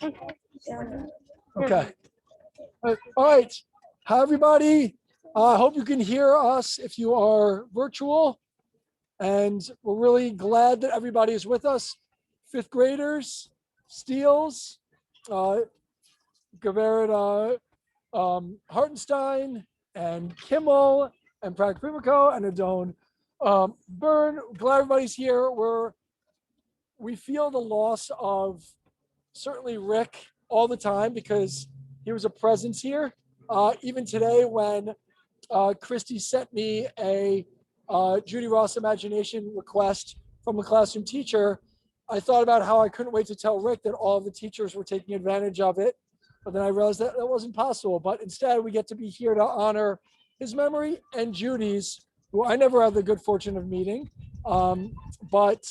Okay. All right. Hi, everybody. I hope you can hear us if you are virtual. And we're really glad that everybody is with us. Fifth graders, Steels, Gavert Hartenstein, and Kimmel, and Prag Primico, and Adone Byrne. Glad everybody's here. We feel the loss of certainly Rick all the time because he was a presence here. Even today when Christy sent me a Judee Ross imagination request from a classroom teacher, I thought about how I couldn't wait to tell Rick that all of the teachers were taking advantage of it. But then I realized that that wasn't possible. But instead, we get to be here to honor his memory and Judy's, who I never had the good fortune of meeting. But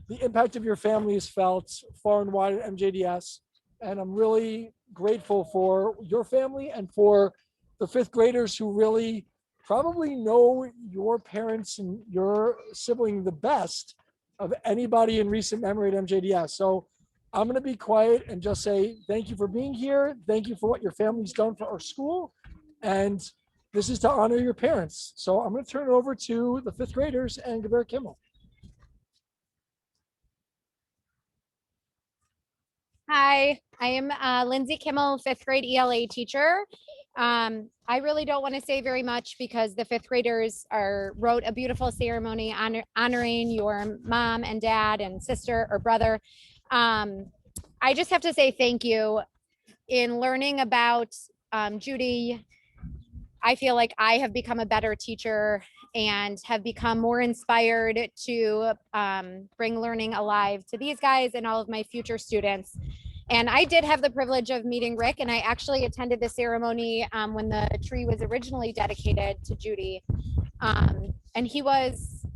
the impact of your family is felt far and wide at MJDS. And I'm really grateful for your family and for the fifth graders who really probably know your parents and your sibling the best of anybody in recent memory at MJDS. So I'm going to be quiet and just say thank you for being here. Thank you for what your family's done for our school. And this is to honor your parents. So I'm going to turn it over to the fifth graders and Gavert Kimmel. Hi, I am Lindsay Kimmel, fifth grade ELA teacher. I really don't want to say very much because the fifth graders wrote a beautiful ceremony honoring your mom and dad and sister or brother. I just have to say thank you. In learning about Judee, I feel like I have become a better teacher and have become more inspired to bring learning alive to these guys and all of my future students. And I did have the privilege of meeting Rick, and I actually attended the ceremony when the tree was originally dedicated to Judee. And he was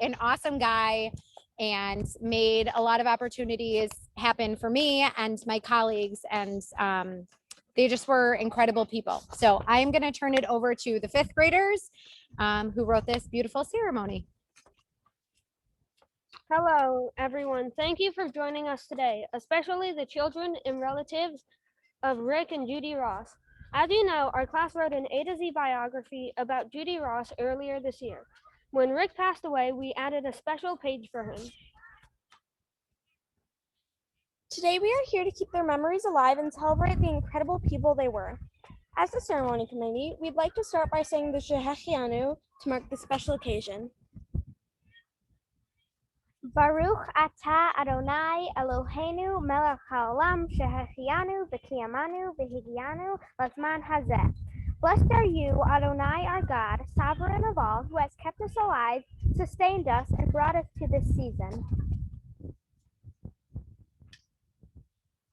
an awesome guy and made a lot of opportunities happen for me and my colleagues. And they just were incredible people. So I'm going to turn it over to the fifth graders who wrote this beautiful ceremony. Hello, everyone. Thank you for joining us today, especially the children and relatives of Rick and Judee Ross. As you know, our class wrote an A to Z biography about Judee Ross earlier this year. When Rick passed away, we added a special page for him. Today we are here to keep their memories alive and celebrate the incredible people they were. As the ceremony committee, we'd like to start by saying the Shehechianu to mark this special occasion. Baruch atah Adonai Eloheinu melech haolam shehechianu v'kiyamanu v'higianu l'zman hazeh. Blessed are you, Adonai our God, sovereign of all, who has kept us alive, sustained us, and brought us to this season.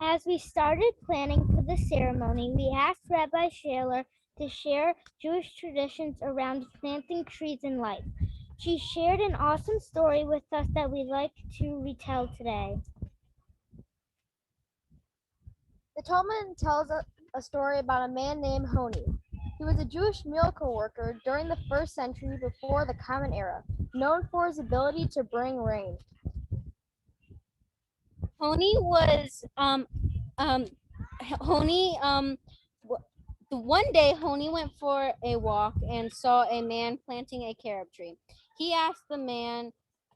As we started planning for the ceremony, we asked Rabbi Shaler to share Jewish traditions around planting trees in life. She shared an awesome story with us that we'd like to retell today. The Talmud tells a story about a man named Honi. He was a Jewish miracle worker during the 1st century before the Common Era, known for his ability to bring rain. One day Honi went for a walk and saw a man planting a carob tree. He asked the man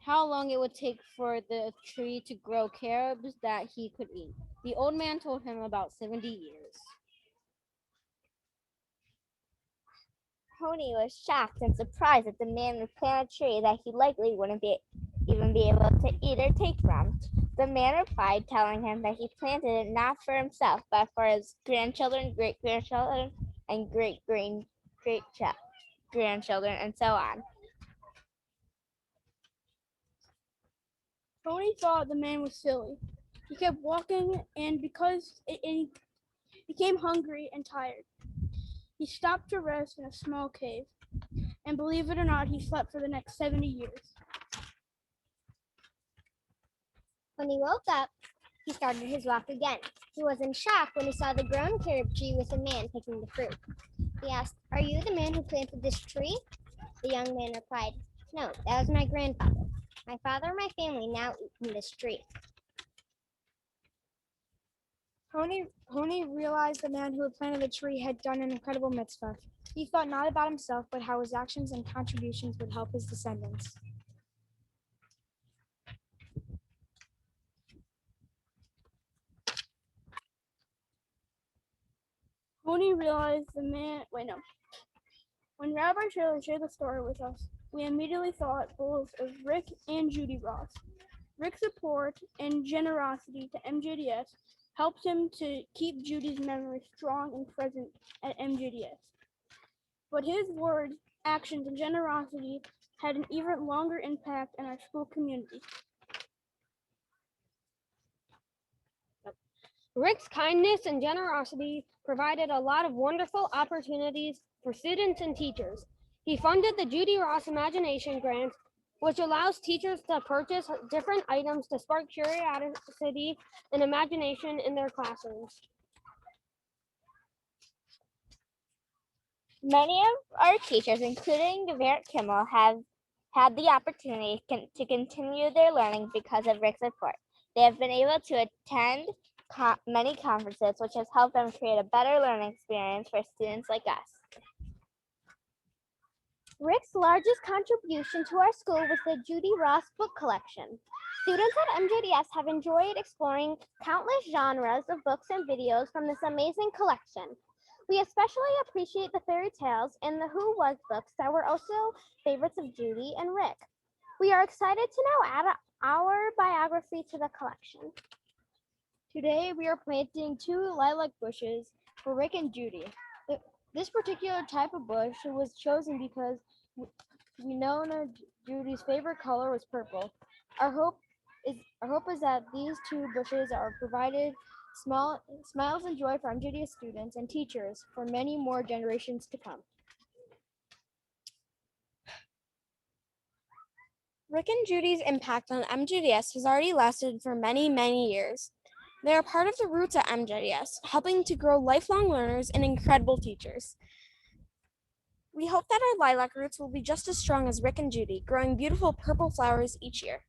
how long it would take for the tree to grow carobs that he could eat. The old man told him about 70 years. Honi was shocked and surprised that the man would plant a tree that he likely wouldn't even be able to eat or take from. The man replied, telling him that he planted it not for himself, but for his grandchildren, great-grandchildren, and great-great-grandchildren, and so on. Honi thought the man was silly. He kept walking, and because he became hungry and tired, he stopped to rest in a small cave. And believe it or not, he slept for the next 70 years. When he woke up, he started his walk again. He was in shock when he saw the grown carob tree with a man picking the fruit. He asked, "Are you the man who planted this tree?" The young man replied, "No, that was my grandfather. My father and my family now eat from this tree." Honi realized the man who had planted the tree had done an incredible mitzvah. He thought not about himself, but how his actions and contributions would help his descendants. Honi realized the man. Wait, no. When Rabbi Shirley shared the story with us, we immediately thought both of Rick and Judee Ross. Rick's support and generosity to MJDS helped him to keep Judy's memory strong and present at MJDS. But his words, actions, and generosity had an even longer impact on our school community. Rick's kindness and generosity provided a lot of wonderful opportunities for students and teachers. He funded the Judee Ross Imagination Grant, which allows teachers to purchase different items to spark curiosity and imagination in their classrooms. Many of our teachers, including Rick Kimmel, have had the opportunity to continue their learning because of Rick's support. They have been able to attend many conferences, which has helped them create a better learning experience for students like us. Rick's largest contribution to our school was the Judee Ross book collection. Students at MJDS have enjoyed exploring countless genres of books and videos from this amazing collection. We especially appreciate the fairy tales and the Who Was books that were also favorites of Judee and Rick. We are excited to now add our biography to the collection. Today we are planting 2 lilac bushes for Rick and Judee. This particular type of bush was chosen because we know that Judy's favorite color was purple. Our hope is that these 2 bushes are provided smiles and joy for MJDS students and teachers for many more generations to come. Rick and Judy's impact on MJDS has already lasted for many, many years. They are part of the roots at MJDS, helping to grow lifelong learners and incredible teachers. We hope that our lilac roots will be just as strong as Rick and Judee, growing beautiful purple flowers each year.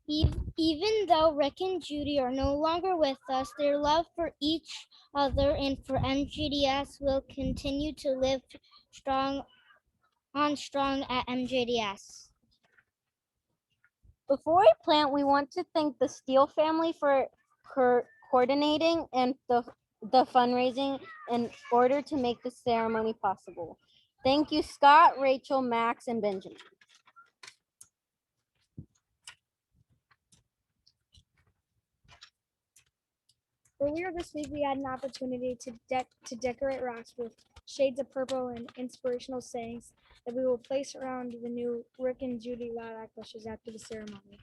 Even though Rick and Judee are no longer with us, their love for each other and for MJDS will continue to live strong at MJDS. Before we plant, we want to thank the Steele family for coordinating and the fundraising in order to make the ceremony possible. Thank you, Scott, Rachel, Max, and Benjamin. Earlier this week, we had an opportunity to decorate rocks with shades of purple and inspirational sayings that we will place around the new Rick and Judee lilac bushes after the ceremony.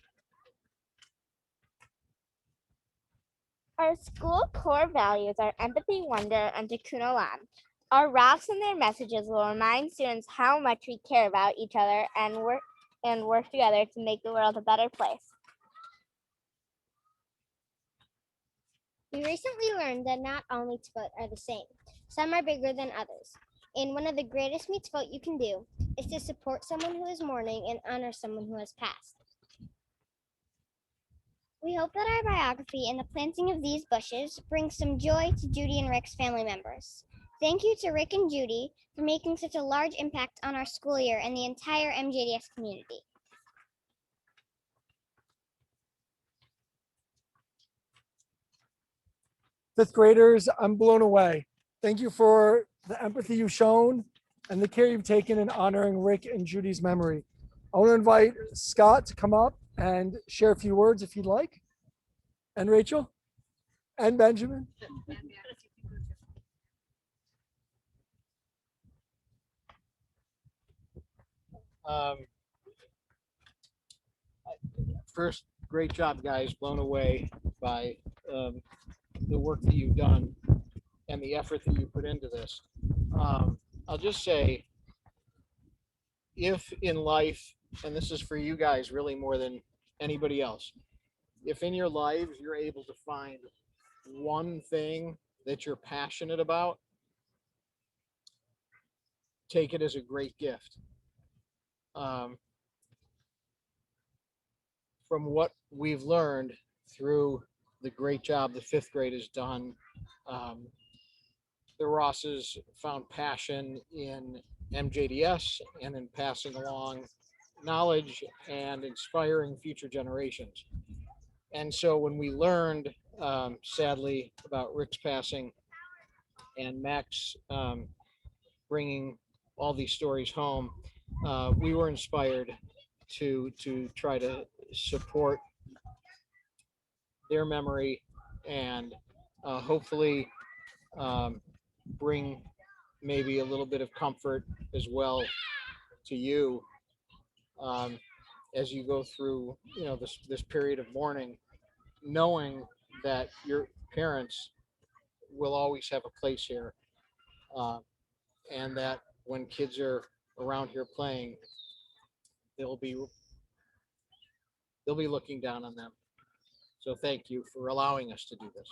Our school core values are empathy, wonder, and tikkun olam. Our rocks and their messages will remind students how much we care about each other and work together to make the world a better place. We recently learned that not all mitzvot are the same. Some are bigger than others. And one of the greatest mitzvot you can do is to support someone who is mourning and honor someone who has passed. We hope that our biography and the planting of these bushes brings some joy to Judee and Rick's family members. Thank you to Rick and Judee for making such a large impact on our school year and the entire MJDS community. Fifth graders, I'm blown away. Thank you for the empathy you've shown and the care you've taken in honoring Rick and Judy's memory. I want to invite Scott to come up and share a few words if you'd like. And Rachel and Benjamin. First, great job, guys. Blown away by the work that you've done and the effort that you put into this. I'll just say, if in life, and this is for you guys really more than anybody else, if in your lives you're able to find one thing that you're passionate about, take it as a great gift. From what we've learned, through the great job the fifth grade has done. The Rosses found passion in MJDS and in passing along knowledge and inspiring future generations. And so when we learned, sadly, about Rick's passing and Max bringing all these stories home, we were inspired to try to support their memory and hopefully bring maybe a little bit of comfort as well to you as you go through, you know, this period of mourning, knowing that your parents will always have a place here, and that when kids are around here playing, they'll be looking down on them. So thank you for allowing us to do this.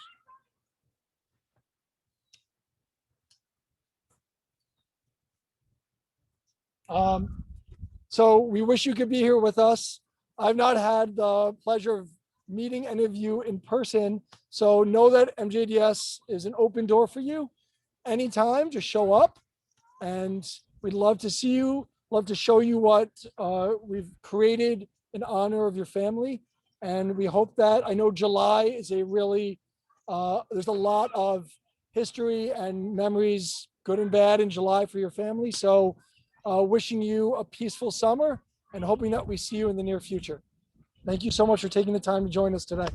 So we wish you could be here with us. I've not had the pleasure of meeting any of you in person, so know that MJDS is an open door for you. Anytime, just show up, and we'd love to see you, love to show you what we've created in honor of your family. And we hope that, I know July is a really, there's a lot of history and memories, good and bad, in July for your family. So wishing you a peaceful summer and hoping that we see you in the near future. Thank you so much for taking the time to join us today.